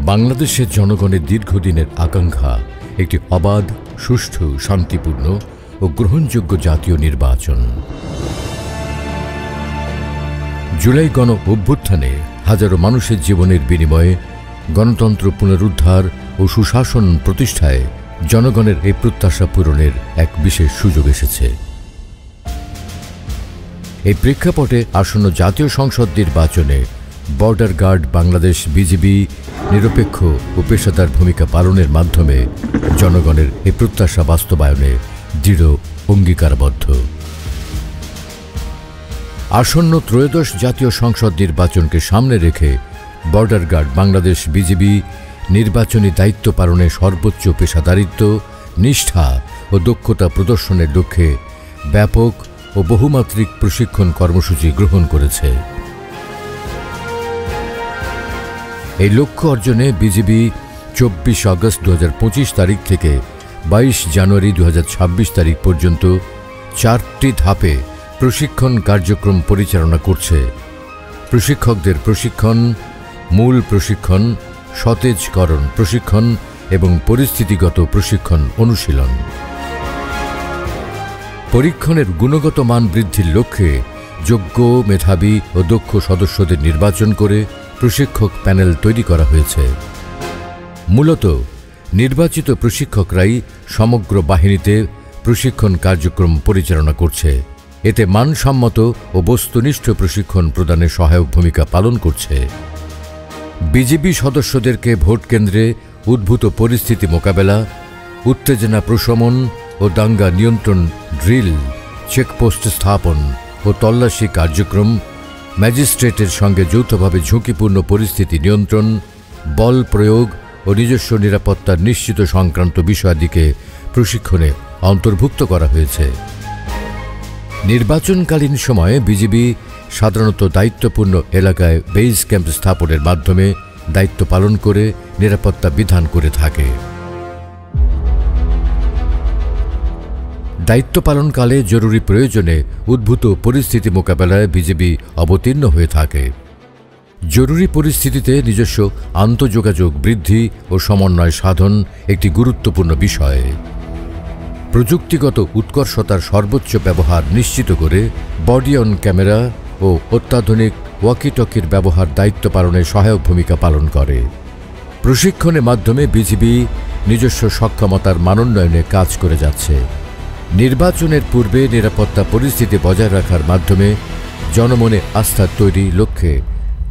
বাংলাদেশের জনগণের দীর্ঘদিনের আকাঙ্ক্ষা একটি অবাধ, সুষ্ঠু, শান্তিপূর্ণ ও গ্রহণযোগ্য জাতীয় নির্বাচন। জুলাই গণ অভ্যুত্থানে হাজারো মানুষের জীবনের বিনিময়ে গণতন্ত্র পুনরুদ্ধার ও সুশাসন প্রতিষ্ঠায় জনগণের এই প্রত্যাশা পূরণের এক বিশেষ সুযোগ এসেছে। এই প্রেক্ষাপটে আসন্ন জাতীয় সংসদ নির্বাচনে বর্ডার গার্ড বাংলাদেশ বিজিবি নিরপেক্ষ ও পেশাদার ভূমিকা পালনের মাধ্যমে জনগণের এই প্রত্যাশা বাস্তবায়নে দৃঢ় অঙ্গীকারবদ্ধ। আসন্ন ত্রয়োদশ জাতীয় সংসদ নির্বাচনকে সামনে রেখে বর্ডার গার্ড বাংলাদেশ বিজিবি নির্বাচনী দায়িত্ব পালনে সর্বোচ্চ পেশাদারিত্ব, নিষ্ঠা ও দক্ষতা প্রদর্শনের লক্ষ্যে ব্যাপক ও বহুমাত্রিক প্রশিক্ষণ কর্মসূচি গ্রহণ করেছে। এই লক্ষ্য অর্জনে বিজিবি 24 আগস্ট 2025 তারিখ থেকে 22 জানুয়ারি 2026 তারিখ পর্যন্ত 4টি ধাপে প্রশিক্ষণ কার্যক্রম পরিচালনা করছে। প্রশিক্ষকদের প্রশিক্ষণ, মূল প্রশিক্ষণ, সতেজকরণ প্রশিক্ষণ এবং পরিস্থিতিগত প্রশিক্ষণ অনুশীলন। পরীক্ষণের গুণগত মান বৃদ্ধির লক্ষ্যে যোগ্য, মেধাবী ও দক্ষ সদস্যদের নির্বাচন করে প্রশিক্ষক প্যানেল তৈরি করা হয়েছে। মূলত নির্বাচিত প্রশিক্ষকরাই সমগ্র বাহিনীতে প্রশিক্ষণ কার্যক্রম পরিচালনা করছে। এতে মানসম্মত ও বস্তুনিষ্ঠ প্রশিক্ষণ প্রদানে সহায়ক ভূমিকা পালন করছে। বিজিবি সদস্যদেরকে ভোট কেন্দ্রে উদ্ভূত পরিস্থিতি মোকাবেলা, উত্তেজনা প্রশমন ও দাঙ্গা নিয়ন্ত্রণ ড্রিল, চেকপোস্ট স্থাপন ও তল্লাশি কার্যক্রম, ম্যাজিস্ট্রেটের সঙ্গে যৌথভাবে ঝুঁকিপূর্ণ পরিস্থিতি নিয়ন্ত্রণ, বল প্রয়োগ ও নিজস্ব নিরাপত্তা নিশ্চিত সংক্রান্ত বিষয়াদিকে প্রশিক্ষণে অন্তর্ভুক্ত করা হয়েছে। নির্বাচনকালীন সময়ে বিজিবি সাধারণত দায়িত্বপূর্ণ এলাকায় বেস ক্যাম্প স্থাপনের মাধ্যমে দায়িত্ব পালন করে নিরাপত্তা বিধান করে থাকে। দায়িত্ব পালনকালে জরুরি প্রয়োজনে উদ্ভূত পরিস্থিতি মোকাবেলায় বিজিবি অবতীর্ণ হয়ে থাকে। জরুরি পরিস্থিতিতে নিজস্ব আন্তঃযোগাযোগ বৃদ্ধি ও সমন্বয় সাধন একটি গুরুত্বপূর্ণ বিষয়। প্রযুক্তিগত উৎকর্ষতার সর্বোচ্চ ব্যবহার নিশ্চিত করে বডি অন ক্যামেরা ও অত্যাধুনিক ওয়াকিটকির ব্যবহার দায়িত্ব পালনে সহায়ক ভূমিকা পালন করে। প্রশিক্ষণের মাধ্যমে বিজিবি নিজস্ব সক্ষমতার মানোন্নয়নে কাজ করে যাচ্ছে। নির্বাচনের পূর্বে নিরাপত্তা পরিস্থিতি বজায় রাখার মাধ্যমে জনমনে আস্থা তৈরি লক্ষ্যে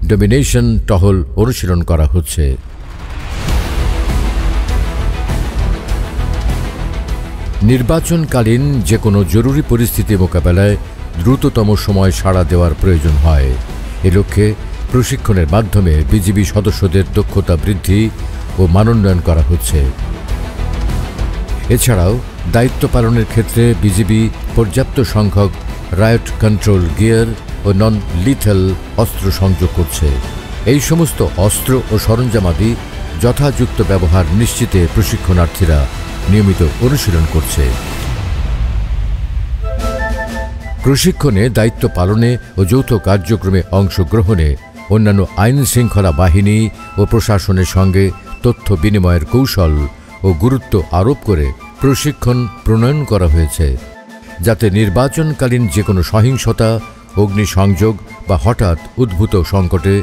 ডমিনেশন টহল অনুশীলন করা হচ্ছে। নির্বাচনকালীন যে কোনো জরুরি পরিস্থিতি মোকাবেলায় দ্রুততম সময় সাড়া দেওয়ার প্রয়োজন হয়। এ লক্ষ্যে প্রশিক্ষণের মাধ্যমে বিজিবি সদস্যদের দক্ষতা বৃদ্ধি ও মানোন্নয়ন করা হচ্ছে। এছাড়াও দায়িত্ব পালনের ক্ষেত্রে বিজিবি পর্যাপ্ত সংখ্যক রায়ট কন্ট্রোল গিয়ার ও নন লিথেল অস্ত্র সংযোগ করছে। এই সমস্ত অস্ত্র ও সরঞ্জামাদি যথাযুক্ত ব্যবহার নিশ্চিতে প্রশিক্ষণার্থীরা নিয়মিত অনুশীলন করছে। প্রশিক্ষণে দায়িত্ব পালনে ও যৌথ কার্যক্রমে অংশগ্রহণে অন্যান্য আইন শৃঙ্খলা বাহিনী ও প্রশাসনের সঙ্গে তথ্য বিনিময়ের কৌশল ও গুরুত্ব আরোপ করে প্রশিক্ষণ প্রণয়ন করা হয়েছে, যাতে নির্বাচনকালীন যে কোনো সহিংসতা, অগ্নিসংযোগ বা হঠাৎ উদ্ভূত সংকটে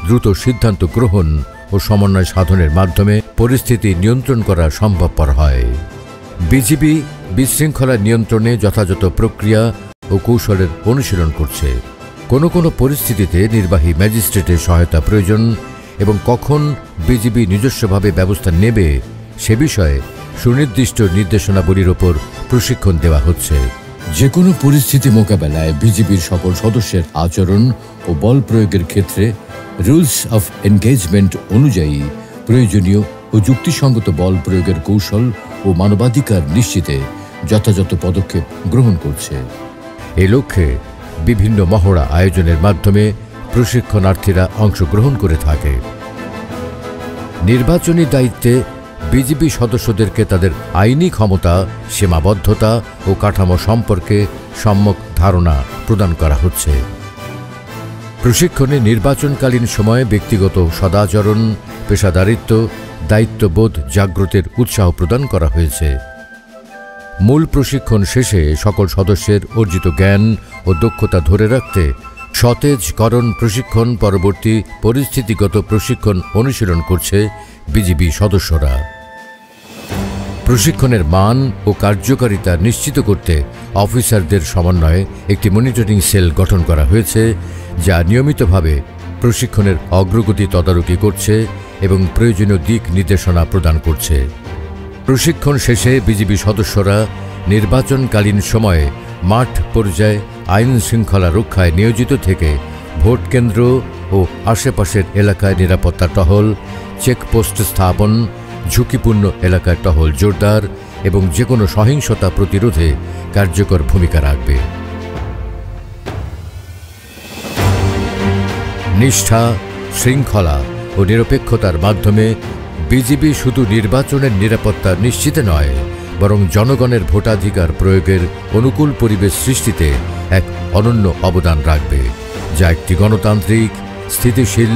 দ্রুত সিদ্ধান্ত গ্রহণ ও সমন্বয় সাধনের মাধ্যমে পরিস্থিতি নিয়ন্ত্রণ করা সম্ভবপর হয়। বিজিবি বিশৃঙ্খলা নিয়ন্ত্রণে যথাযথ প্রক্রিয়া ও কৌশলের অনুশীলন করছে। কোনো কোনো পরিস্থিতিতে নির্বাহী ম্যাজিস্ট্রেটের সহায়তা প্রয়োজন এবং কখন বিজিবি নিজস্বভাবে ব্যবস্থা নেবে সে বিষয়ে সুনির্দিষ্ট নির্দেশনাবলীর ওপর প্রশিক্ষণ দেওয়া হচ্ছে। যে কোনো পরিস্থিতি মোকাবেলায় বিজিবির সকল সদস্যের আচরণ ও বল প্রয়োগের ক্ষেত্রে রুলস অফ এনগেজমেন্ট অনুযায়ী প্রয়োজনীয় ও যুক্তিসঙ্গত বল প্রয়োগের কৌশল ও মানবাধিকার নিশ্চিতে যথাযথ পদক্ষেপ গ্রহণ করছে। এ লক্ষ্যে বিভিন্ন মহড়া আয়োজনের মাধ্যমে প্রশিক্ষণার্থীরা অংশগ্রহণ করে থাকে। নির্বাচনী দায়িত্বে বিজিবি সদস্যদেরকে তাদের আইনি ক্ষমতা, সীমাবদ্ধতা ও কাঠামো সম্পর্কে সম্যক ধারণা প্রদান করা হচ্ছে। প্রশিক্ষণে নির্বাচনকালীন সময়ে ব্যক্তিগত সদাচরণ, পেশাদারিত্ব, দায়িত্ববোধ জাগ্রতের উৎসাহ প্রদান করা হয়েছে। মূল প্রশিক্ষণ শেষে সকল সদস্যের অর্জিত জ্ঞান ও দক্ষতা ধরে রাখতে সতেজকরণ প্রশিক্ষণ পরবর্তী পরিস্থিতিগত প্রশিক্ষণ অনুশীলন করছে বিজিবি সদস্যরা। প্রশিক্ষণের মান ও কার্যকারিতা নিশ্চিত করতে অফিসারদের সমন্বয়ে একটি মনিটরিং সেল গঠন করা হয়েছে, যা নিয়মিতভাবে প্রশিক্ষণের অগ্রগতি তদারকি করছে এবং প্রয়োজনীয় দিক নির্দেশনা প্রদান করছে। প্রশিক্ষণ শেষে বিজিবি সদস্যরা নির্বাচনকালীন সময়ে মাঠ পর্যায়ে আইন শৃঙ্খলা রক্ষায় নিয়োজিত থেকে ভোট কেন্দ্র ও আশেপাশের এলাকায় নিরাপত্তা টহল, চেকপোস্ট স্থাপন, ঝুঁকিপূর্ণ এলাকায় টহল জোরদার এবং যে কোনো সহিংসতা প্রতিরোধে কার্যকর ভূমিকা রাখবে। নিষ্ঠা, শৃঙ্খলা ও নিরপেক্ষতার মাধ্যমে বিজিবি শুধু নির্বাচনের নিরাপত্তা নিশ্চিত নয়, বরং জনগণের ভোটাধিকার প্রয়োগের অনুকূল পরিবেশ সৃষ্টিতে এক অনন্য অবদান রাখবে, যা একটি গণতান্ত্রিক, স্থিতিশীল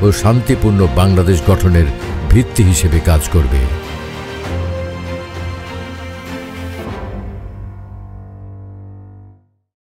ও শান্তিপূর্ণ বাংলাদেশ গঠনের ভিত্তি হিসেবে কাজ করবে।